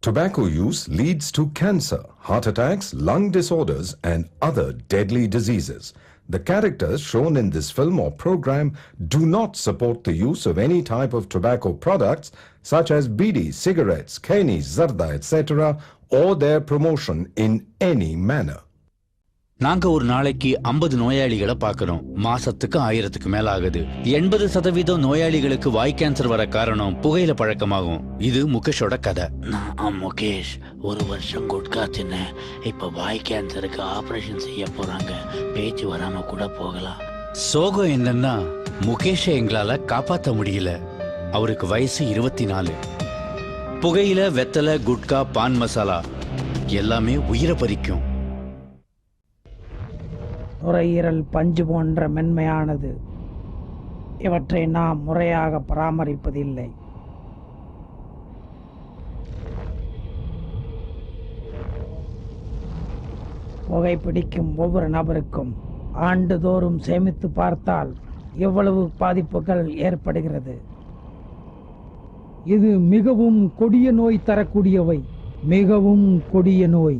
Tobacco use leads to cancer, heart attacks, lung disorders, and other deadly diseases. The characters shown in this film or program do not support the use of any type of tobacco products such as bidi, cigarettes, keni, zarda, etc., or their promotion in any manner. நாங்க ஒரு நாளைக்கு 50 நோயாளிகளை பார்க்கிறோம். மாசத்துக்கு 1000க்கு மேல ஆகுது. 80% நோயாளிகளுக்கு வாய் cancer வர காரணம் புகையில பழக்கமாகும். இது முகேஷோட கதை. நான் முகேஷ் 1 வருஷம் குட்கா தின்னேன். இப்ப வாய் கேன்சருக்கு ஆபரேஷன் செய்ய போறாங்க. பேச்சு வராம கூட போகலாம். சோகம் என்னன்னா முகேஷை எங்களால காப்பாற்ற முடியல. அவருக்கு வயசு 24. புகையில, வெத்தலை, குட்கா, பான் மசாலா எல்லாமே உயிரை பறிக்கும். நுரையீரல் பஞ்சு போன்ற மென்மையானது. இவற்றை நாம் முறையாக பராமரிப்பதில்லை. புகைப்பிடிக்கும் ஒவ்வொரு நபருக்கும் ஆண்டுதோறும் சேமித்து பார்த்தால் எவ்வளவு பாதிப்புகள் ஏற்படுகிறது. இது மிகவும் கொடிய நோய் தரக்கூடியவை. மிகவும் கொடிய நோய்.